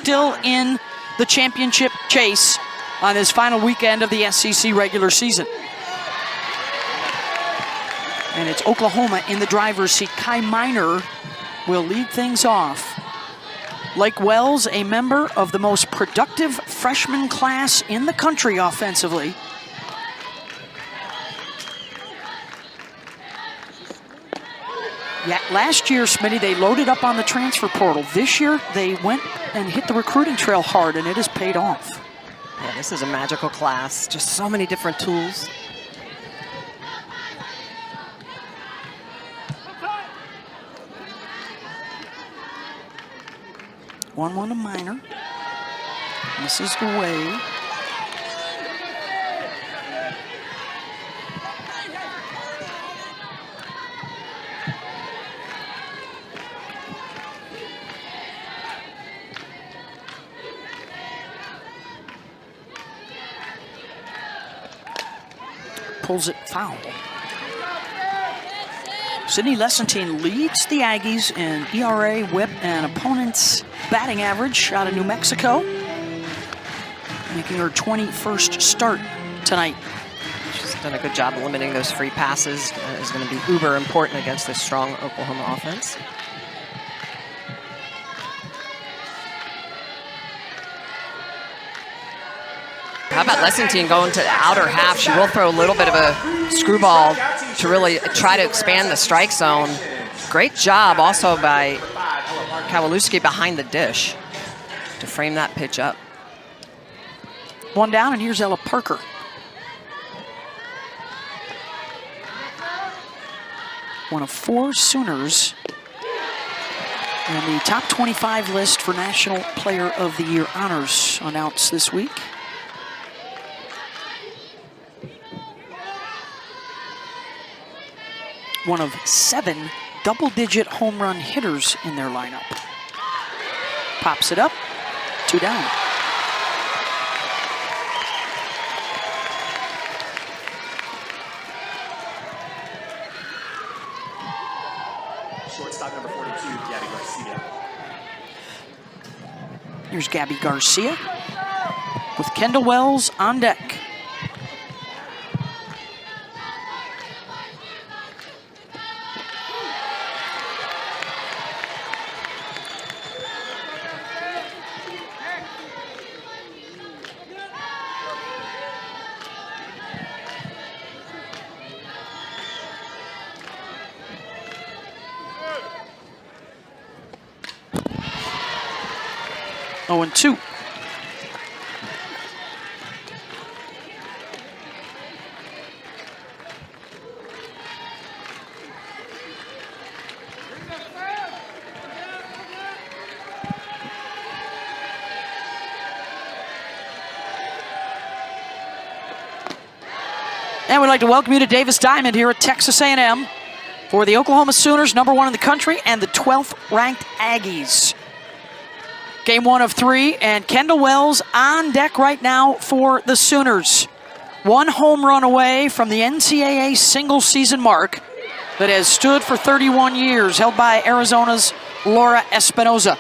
still in the championship chase on his final weekend of the SEC regular season. And it's Oklahoma in the driver's seat. Kai Miner will lead things off. Like Wells, a member of the most productive freshman class in the country offensively. Yeah, last year, Smitty, they loaded up on the transfer portal. This year, they went and hit the recruiting trail hard, and it has paid off. Yeah, this is a magical class. Just so many different tools. One to Miner. Misses the way. Pulls it foul. Sidney Lessentine leads the Aggies in ERA, whip, and opponent's batting average out of New Mexico, making her 21st start tonight. She's done a good job limiting those free passes. Is going to be uber important against this strong Oklahoma offense. How about Lessentine going to the outer half? She will throw a little bit of a screwball to really try to expand the strike zone. Great job also by Kowalewski behind the dish to frame that pitch up. One down, and here's Ella Parker. One of 4 Sooners in the top 25 list for National Player of the Year honors announced this week. One of 7 double-digit home run hitters in their lineup. Pops it up, 2 down. Shortstop number 42, Gabby Garcia. Here's Gabby Garcia with Kendall Wells on deck. Oh, and 2. And we'd like to welcome you to Davis Diamond here at Texas A&M for the Oklahoma Sooners, #1 in the country, and the 12th ranked Aggies. Game 1 of 3, and Kendall Wells on deck right now for the Sooners. 1 home run away from the NCAA single season mark that has stood for 31 years, held by Arizona's Laura Espinoza.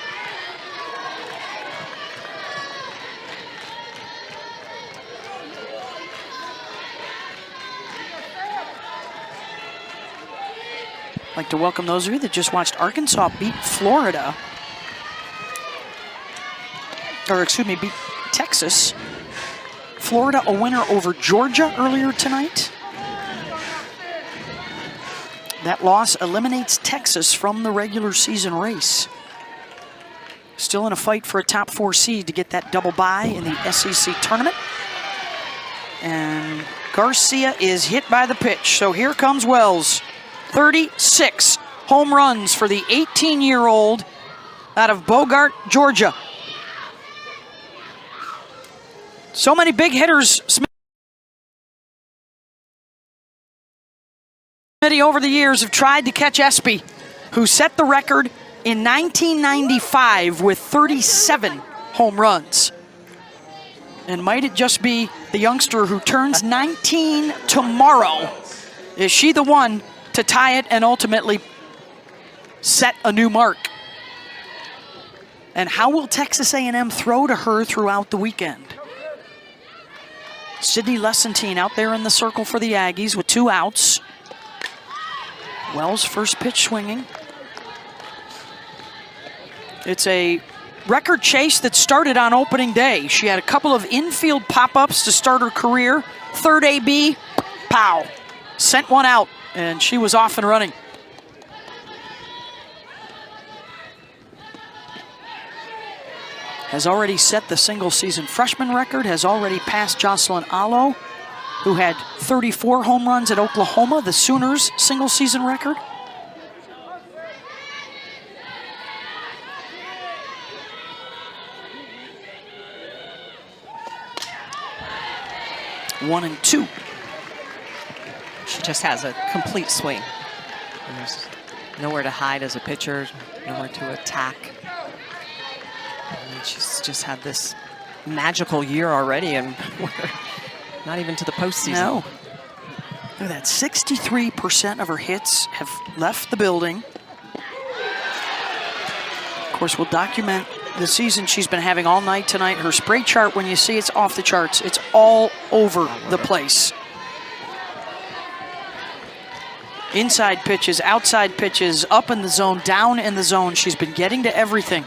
I'd like to welcome those of you that just watched Arkansas beat Florida. Or excuse me, beat Texas. Florida a winner over Georgia earlier tonight. That loss eliminates Texas from the regular season race. Still in a fight for a top 4 seed to get that double bye in the SEC tournament. And Garcia is hit by the pitch, so here comes Wells. 36 home runs for the 18-year-old out of Bogart, Georgia. So many big hitters, Smitty, over the years have tried to catch Espy, who set the record in 1995 with 37 home runs. And might it just be the youngster who turns 19 tomorrow? Is she the one to tie it and ultimately set a new mark? And how will Texas A&M throw to her throughout the weekend? Sydney Lessentine out there in the circle for the Aggies with 2 outs. Wells first pitch swinging. It's a record chase that started on opening day. She had a couple of infield pop-ups to start her career. Third AB, pow. Sent one out, and she was off and running. Has already set the single-season freshman record, has already passed Jocelyn Allo, who had 34 home runs at Oklahoma, the Sooners' single-season record. One and two. She just has a complete swing. And there's nowhere to hide as a pitcher, nowhere to attack. And she's just had this magical year already, and we're not even to the postseason. No. Look at that, 63% of her hits have left the building. Of course, we'll document the season she's been having all night tonight. Her spray chart, when you see it's off the charts, it's all over the place. Inside pitches, outside pitches, up in the zone, down in the zone. She's been getting to everything.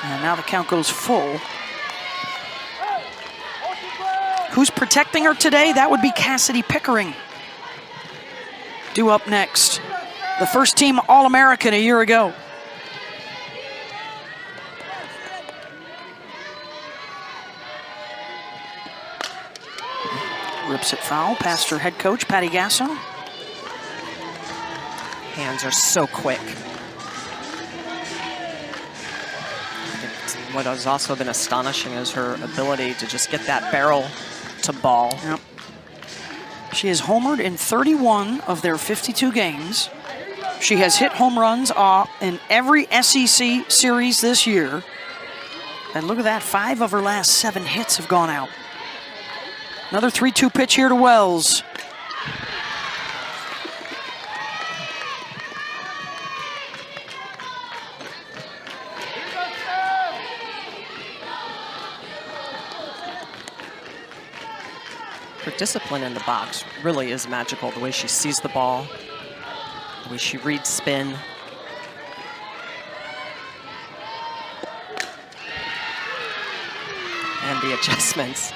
And now the count goes full. Who's protecting her today? That would be Cassidy Pickering. Due up next. The first team All-American a year ago. Rips it foul past her head coach, Patty Gasso. Hands are so quick. What has also been astonishing is her ability to just get that barrel to ball. Yep. She has homered in 31 of their 52 games. She has hit home runs in every SEC series this year. And look at that, 5 of her last 7 hits have gone out. Another 3-2 pitch here to Wells. Her discipline in the box really is magical. The way she sees the ball, the way she reads spin. And the adjustments.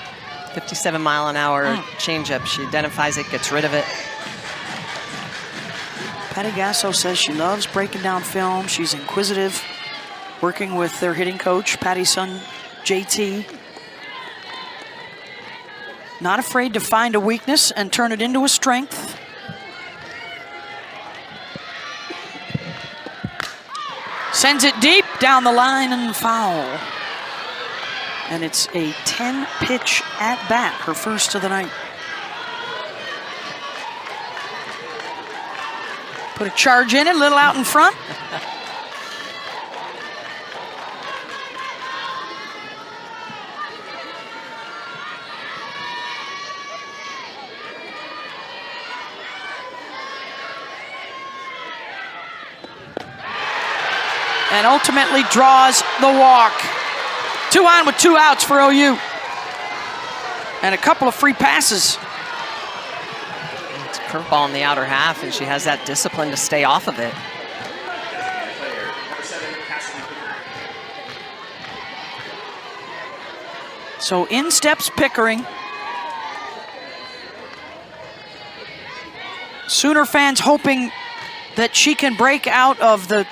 57-mile-an-hour changeup. She identifies it, gets rid of it. Patty Gasso says she loves breaking down film. She's inquisitive, working with their hitting coach, Patty's son, JT. Not afraid to find a weakness and turn it into a strength. Sends it deep down the line and foul. And it's a 10-pitch at-bat, her first of the night. Put a charge in it, a little out in front. And ultimately draws the walk. 2 on with 2 outs for OU. And a couple of free passes. It's a curveball in the outer half, and she has that discipline to stay off of it. So in steps Pickering. Sooner fans hoping that she can break out of the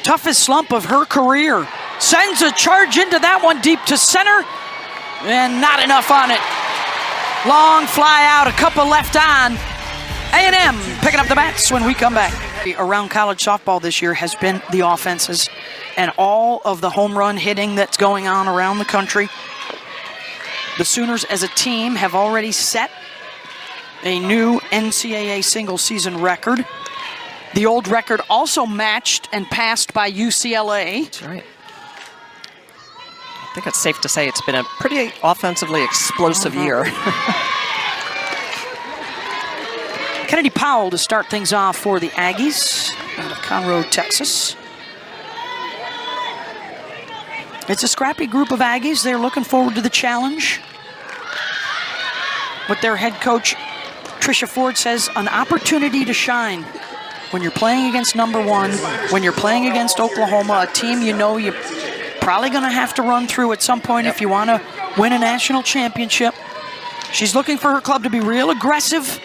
toughest slump of her career. Sends a charge into that one deep to center, and not enough on it. Long fly out, a couple left on. A&M picking up the bats when we come back. Around college softball this year has been the offenses and all of the home run hitting that's going on around the country. The Sooners as a team have already set a new NCAA single season record. The old record also matched and passed by UCLA. That's right. I think it's safe to say it's been a pretty offensively explosive year. Kennedy Powell to start things off for the Aggies. out of Conroe, Texas. It's a scrappy group of Aggies. They're looking forward to the challenge. What their head coach, Tricia Ford, says, an opportunity to shine. When you're playing against number one, when you're playing against Oklahoma, a team you know you're probably going to have to run through at some point if you want to win a national championship. She's looking for her club to be real aggressive.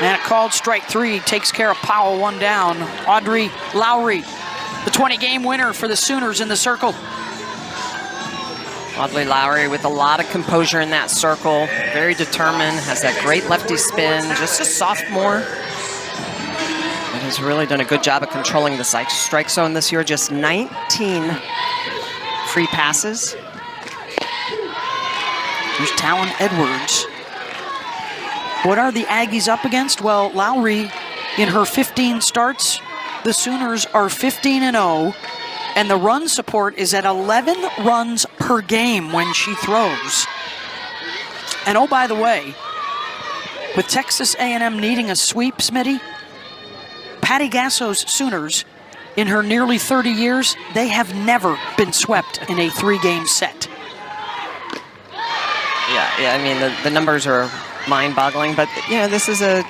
And a called strike 3 takes care of Powell, 1 down. Audrey Lowry, the 20-game winner for the Sooners in the circle. Audrey Lowry with a lot of composure in that circle. Very determined, has that great lefty spin. Just a sophomore. And has really done a good job of controlling the strike zone this year. Just 19 free passes. Here's Talon Edwards. What are the Aggies up against? Well, Lowry, in her 15 starts, the Sooners are 15-0, and the run support is at 11 runs per game when she throws. And oh, by the way, with Texas A&M needing a sweep, Smitty, Patty Gasso's Sooners, in her nearly 30 years, they have never been swept in a 3-game set. Yeah, I mean, the numbers are mind-boggling, but this is a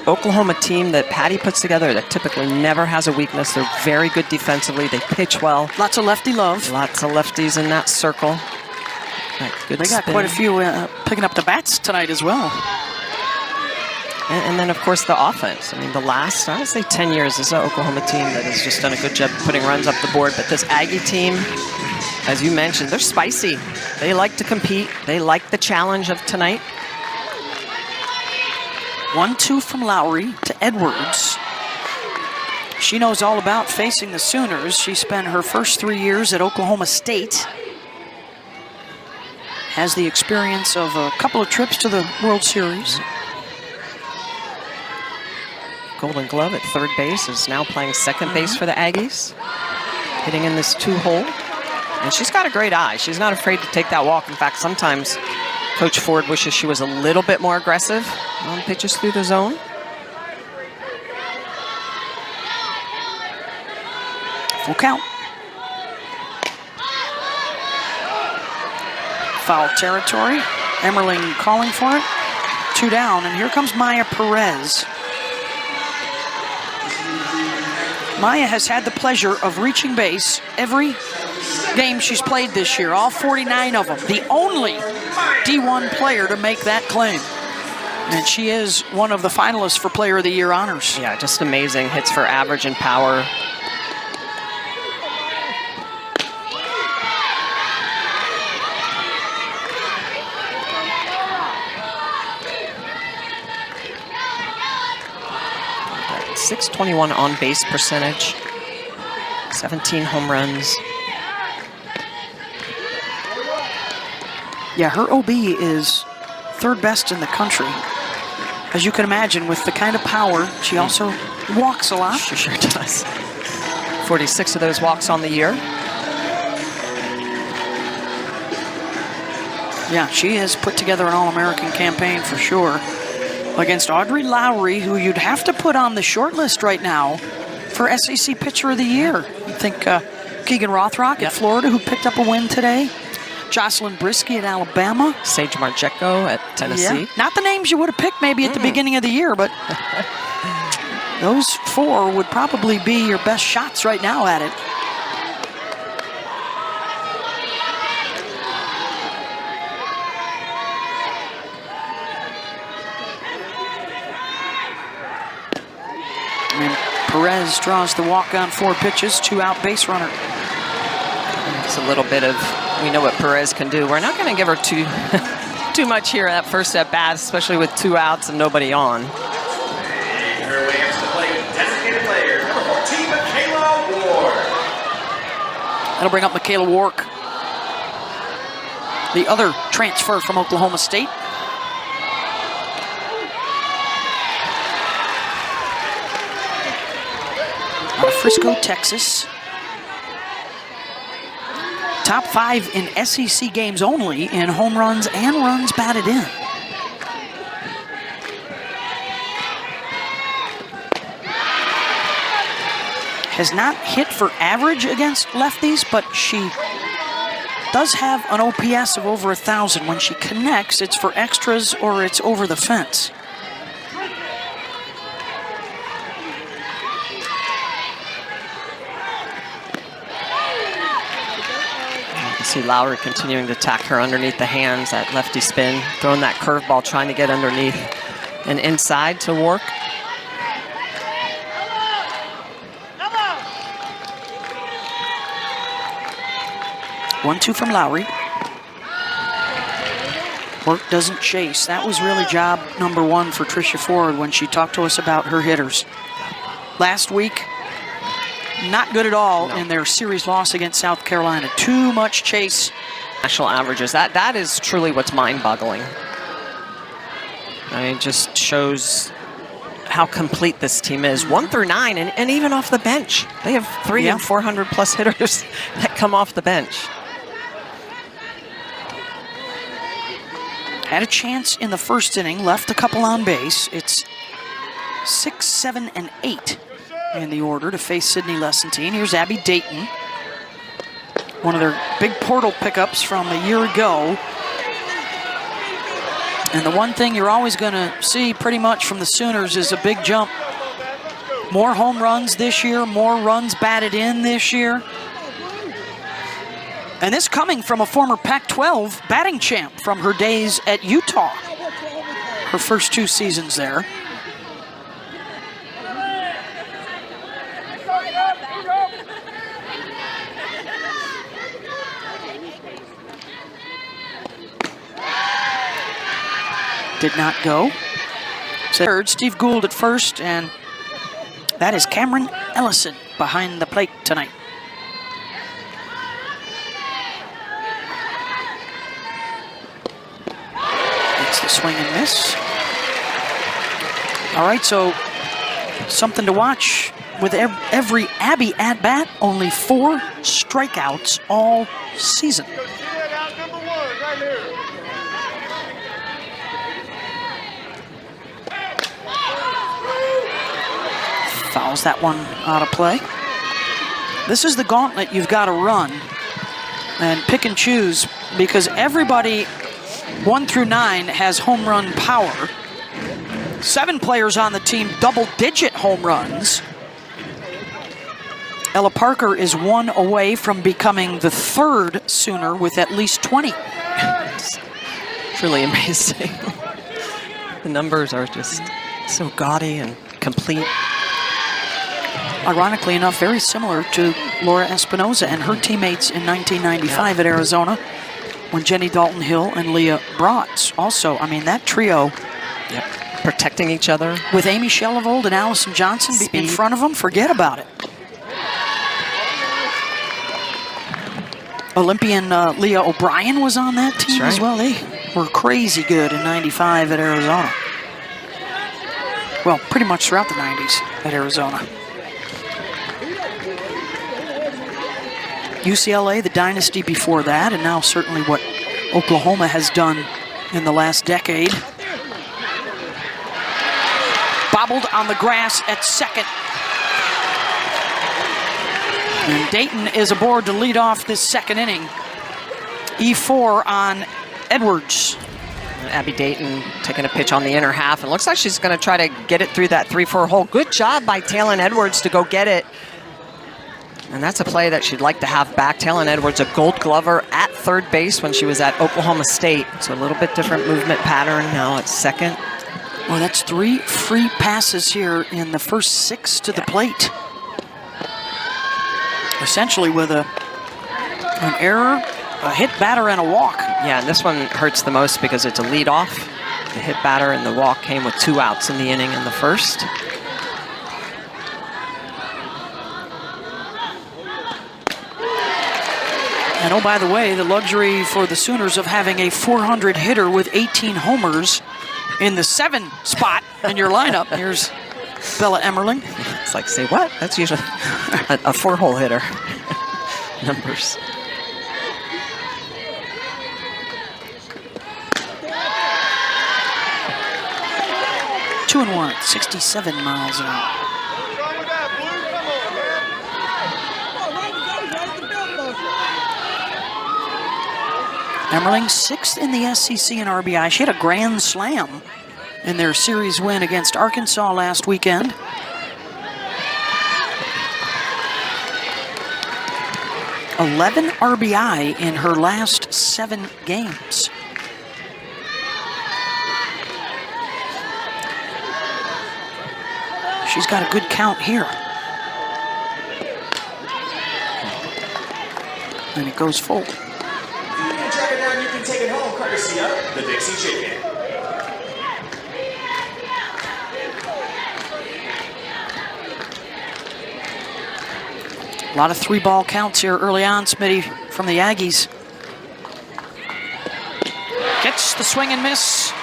Oklahoma team that Patty puts together that typically never has a weakness. They're very good defensively. They pitch well. Lots of lefty love. Lots of lefties in that circle. Good they got spin. quite a few picking up the bats tonight as well. And then, of course, the offense. I mean, the last, I would say, 10 years, this is an Oklahoma team that has just done a good job putting runs up the board. But this Aggie team, as you mentioned, they're spicy. They like to compete. They like the challenge of tonight. 1-2 from Lowry to Edwards. She knows all about facing the Sooners. She spent her first 3 years at Oklahoma State. Has the experience of a couple of trips to the World Series. Golden Glove at third base, is now playing second base for the Aggies. Hitting in this 2-hole. And she's got a great eye. She's not afraid to take that walk. In fact, sometimes Coach Ford wishes she was a little bit more aggressive on pitches through the zone. Full count. Foul territory. Emmerling calling for it. 2 down, and here comes Maya Perez. Maya has had the pleasure of reaching base every game she's played this year, all 49 of them. The only D1 player to make that claim. And she is one of the finalists for Player of the Year honors. Yeah, just amazing. Hits for average and power. .621 on base percentage. 17 home runs. Yeah, her OB is third best in the country. As you can imagine, with the kind of power, she also walks a lot. She sure does. 46 of those walks on the year. Yeah, she has put together an All-American campaign for sure. Against Audrey Lowry, who you'd have to put on the short list right now for SEC Pitcher of the Year. You think Keegan Rothrock at Florida, who picked up a win today. Jocelyn Brisky at Alabama. Sage Marjeko at Tennessee. Yeah. Not the names you would have picked maybe at the beginning of the year, but those 4 would probably be your best shots right now at it. And Perez draws the walk on 4 pitches, 2-out base runner. It's a little bit of, we know what Perez can do. We're not going to give her too much here at first at bat, especially with 2 outs and nobody on. Her way up to the plate, designated player, number 14, Michaela Ward. That'll bring up Michaela Wark, the other transfer from Oklahoma State. Out of Frisco, Texas. Top 5 in SEC games only in home runs and runs batted in. has not hit for average against lefties, but she does have an OPS of over 1,000. When she connects, it's for extras or it's over the fence. See Lowry continuing to attack her underneath the hands, that lefty spin, throwing that curveball, trying to get underneath and inside to work. One-two from Lowry. Work doesn't chase. That was really job number one for Tricia Ford when she talked to us about her hitters. Last week, not good at all in their series loss against South Carolina. Too much chase. National averages. That is truly what's mind-boggling. I mean, it just shows how complete this team is. 1 through 9, and even off the bench. They have 300 and 400 plus hitters that come off the bench. Had a chance in the first inning, left a couple on base. It's 6, 7, and 8 in the order to face Sydney Lessentine. Here's Abby Dayton, one of their big portal pickups from a year ago. And the one thing you're always going to see pretty much from the Sooners is a big jump. More home runs this year, more runs batted in this year. And this coming from a former Pac-12 batting champ from her days at Utah. Her first 2 seasons there. Did not go. Third, Steve Gould at first, and that is Cameron Ellison behind the plate tonight. It's the swing and miss. All right, so something to watch with every Abby at bat. Only 4 strikeouts all season. Fouls that one out of play. This is the gauntlet you've got to run and pick and choose, because everybody 1 through 9 has home run power. 7 players on the team double-digit home runs. Ella Parker is 1 away from becoming the 3rd Sooner with at least 20. It's truly amazing. The numbers are just so gaudy and complete. Ironically enough, very similar to Laura Espinoza and her teammates in 1995 at Arizona, when Jenny Dalton-Hill and Leah Bratz also. I mean, that trio. Yep. Protecting each other. With Amy Shellevold and Allison Johnson in front of them, forget about it. Olympian Leah O'Brien was on that team as well. They were crazy good in 95 at Arizona. Well, pretty much throughout the 90s at Arizona. UCLA, the dynasty before that, and now certainly what Oklahoma has done in the last decade. Bobbled on the grass at second. And Dayton is aboard to lead off this second inning. E4 on Edwards. Abby Dayton taking a pitch on the inner half. It looks like she's going to try to get it through that 3-4 hole. Good job by Talon Edwards to go get it. And that's a play that she'd like to have back. Talon Edwards, a Gold Glover at third base when she was at Oklahoma State. So a little bit different movement pattern now at second. Well, that's 3 free passes here in the first 6 to the plate. Essentially with an error, a hit batter, and a walk. Yeah, and this one hurts the most because it's a leadoff. The hit batter and the walk came with 2 outs in the inning in the first. And oh, by the way, the luxury for the Sooners of having a 400 hitter with 18 homers in the 7 spot in your lineup. Here's Bella Emmerling. It's like, say what? That's usually a 4-hole hitter. Numbers. Two and 1, 67 miles an hour. Emmerling 6th in the SEC in RBI. She had a grand slam in their series win against Arkansas last weekend. "11 RBI in her last 7 games. She's got a good count here. And it goes full. If you can track it down, you can take it home, courtesy of the Dixie Chicken. A lot of 3-ball counts here early on, Smitty, from the Aggies. Gets the swing and miss.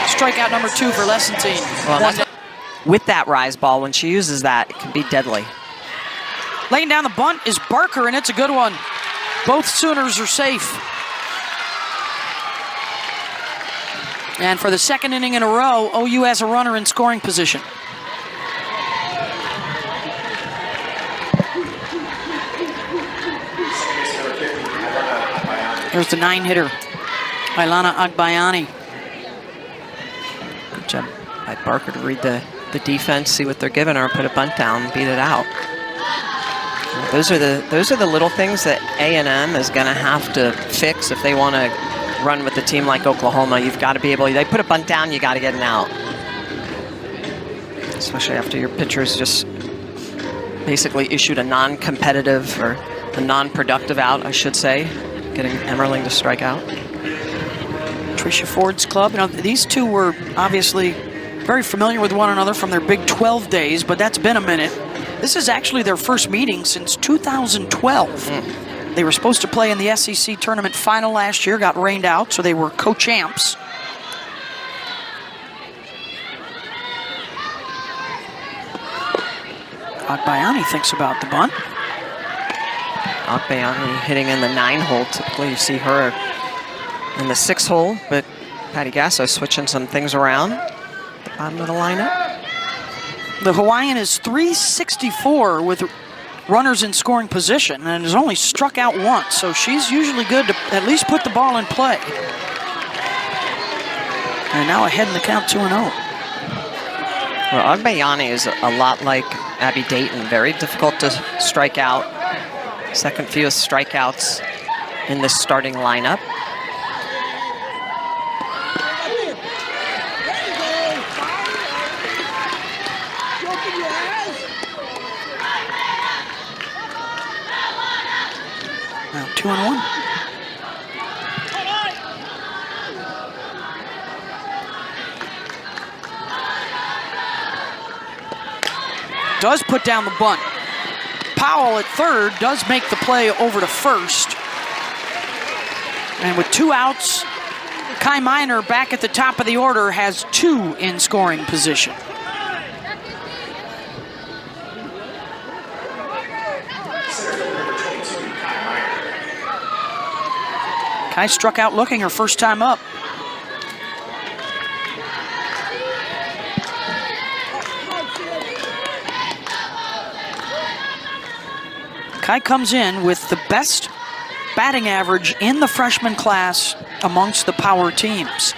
Strikeout number 2 for Lessentine. Well, with that rise ball, when she uses that, it can be deadly. Laying down the bunt is Barker, and it's a good one. Both Sooners are safe. And for the 2nd inning in a row, OU has a runner in scoring position. There's the 9-hitter, Ailana Agbayani. Good job by Barker to read the defense, see what they're giving her, put a bunt down, beat it out. Those are the little things that A&M is going to have to fix if they want to run with a team like Oklahoma. You've got to be able. They put a bunt down, you got to get an out, especially after your pitchers just basically issued a non-competitive or a non-productive out, I should say, getting Emmerling to strike out. Tricia Ford's club. You know, these two were obviously very familiar with one another from their Big 12 days, but that's been a minute. This is actually their first meeting since 2012. They were supposed to play in the SEC tournament final last year, got rained out, so they were co-champs. Agbayani thinks about the bunt. Agbayani hitting in the 9-hole. Typically you see her in the 6-hole, but Patty Gasso switching some things around at the bottom of the lineup. The Hawaiian is .364 with runners in scoring position and has only struck out once, so she's usually good to at least put the ball in play. And now ahead in the count 2-0. Well, Agbayani is a lot like Abby Dayton, very difficult to strike out. Second fewest strikeouts in this starting lineup. Now 2-1. Does put down the bunt. Powell at third does make the play over to first. And with 2 outs, Kai Miner back at the top of the order has 2 in scoring position. Kai struck out looking her first time up. Kai comes in with the best batting average in the freshman class amongst the power teams.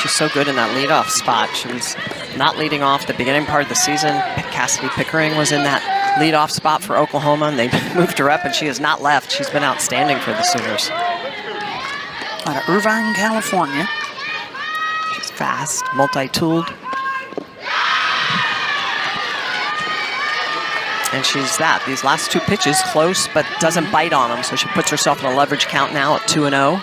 She's so good in that leadoff spot. She was not leading off the beginning part of the season. Cassidy Pickering was in that leadoff spot for Oklahoma, and they moved her up, and she has not left. She's been outstanding for the Sooners. Out of Irvine, California. She's fast, multi-tooled. And she's these last 2 pitches, close, but doesn't bite on them, so she puts herself in a leverage count now at 2-0.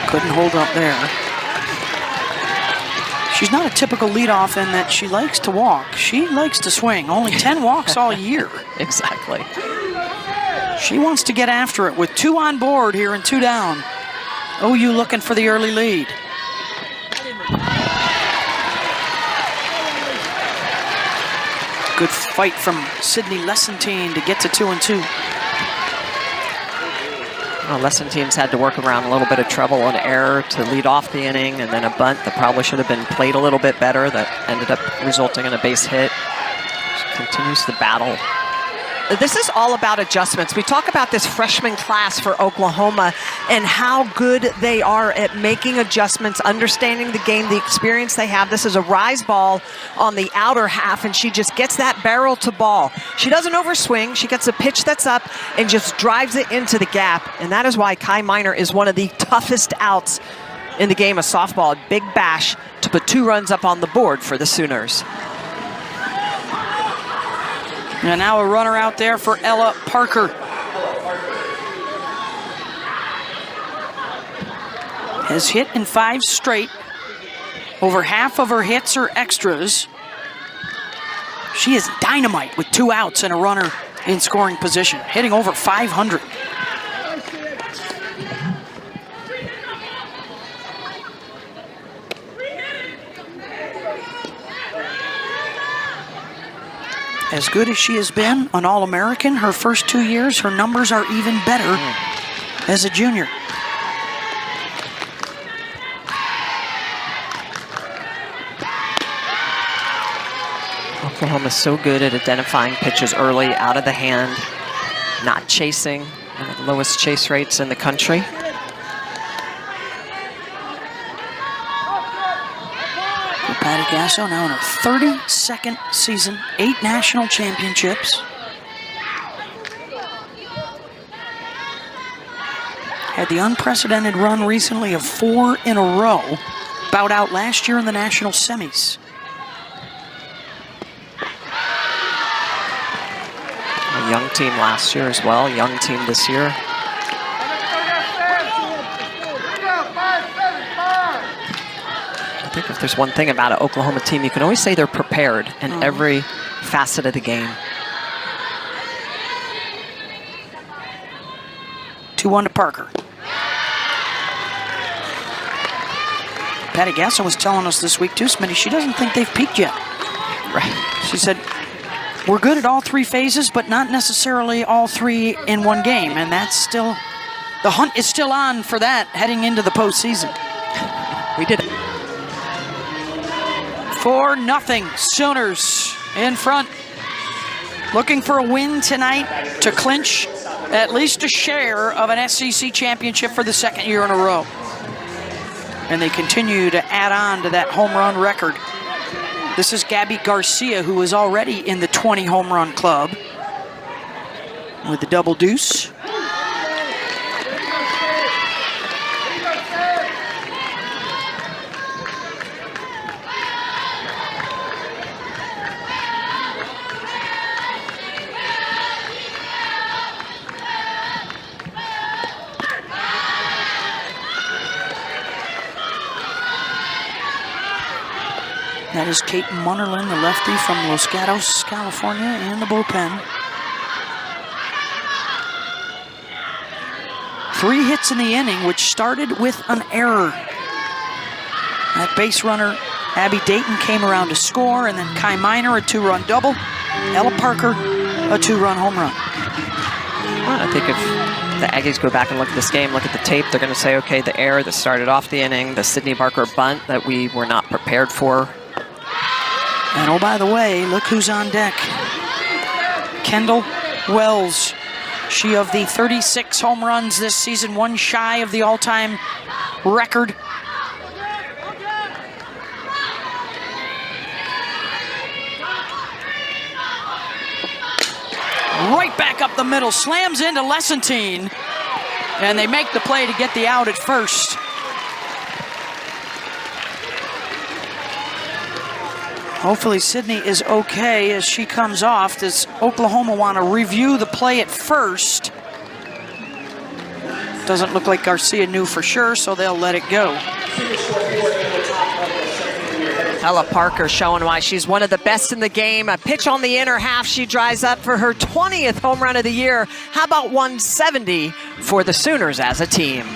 Couldn't hold up there. She's not a typical leadoff in that she likes to walk. She likes to swing. Only 10 walks all year. Exactly. She wants to get after it with 2 on board here and 2 down. OU looking for the early lead. Good fight from Sydney Lessentine to get to 2-2. Lessington's had to work around a little bit of trouble and error to lead off the inning, and then a bunt that probably should have been played a little bit better that ended up resulting in a base hit. She continues the battle. This is all about adjustments. We talk about this freshman class for Oklahoma and how good they are at making adjustments, understanding the game, the experience they have. This is a rise ball on the outer half, and she just gets that barrel to ball. She doesn't overswing. She gets a pitch that's up and just drives it into the gap, and that is why Kai Minor is one of the toughest outs in the game of softball. A big bash to put 2 runs up on the board for the Sooners. And now a runner out there for Ella Parker. Has hit in 5 straight. Over half of her hits are extras. She is dynamite with 2 outs and a runner in scoring position, hitting over 500. As good as she has been, an All-American, her first 2 years, her numbers are even better as a junior. Oklahoma's so good at identifying pitches early, out of the hand, not chasing, one of the lowest chase rates in the country. Patty Gasso now in her 32nd season, 8 national championships. Had the unprecedented run recently of 4 in a row. Bowed out last year in the national semis. A young team last year as well, young team this year. I think if there's one thing about an Oklahoma team, you can always say they're prepared in every facet of the game. 2-1 to Parker. Patty Gasso was telling us this week too, Smitty, she doesn't think they've peaked yet. Right. She said, we're good at all 3 phases, but not necessarily all 3 in one game. And that's still, the hunt is still on for that heading into the postseason. We did it. 4-0, Sooners in front. Looking for a win tonight to clinch at least a share of an SEC championship for the 2nd year in a row. And they continue to add on to that home run record. This is Gabby Garcia, who is already in the 20 home run club with the double deuce. That is Kate Munnerlin, the lefty from Los Gatos, California, in the bullpen. 3 hits in the inning, which started with an error. That base runner, Abby Dayton, came around to score, and then Kai Minor, a 2-run double. Ella Parker, a 2-run home run. Well, I think if the Aggies go back and look at this game, look at the tape, they're going to say, okay, the error that started off the inning, the Sydney Barker bunt that we were not prepared for. And oh, by the way, look who's on deck. Kendall Wells. She of the 36 home runs this season, 1 shy of the all-time record. Right back up the middle, slams into Lessington, and they make the play to get the out at first. Hopefully Sydney is okay as she comes off. Does Oklahoma want to review the play at first? Doesn't look like Garcia knew for sure, so they'll let it go. Ella Parker showing why she's one of the best in the game. A pitch on the inner half, she drives up for her 20th home run of the year. How about 170 for the Sooners as a team?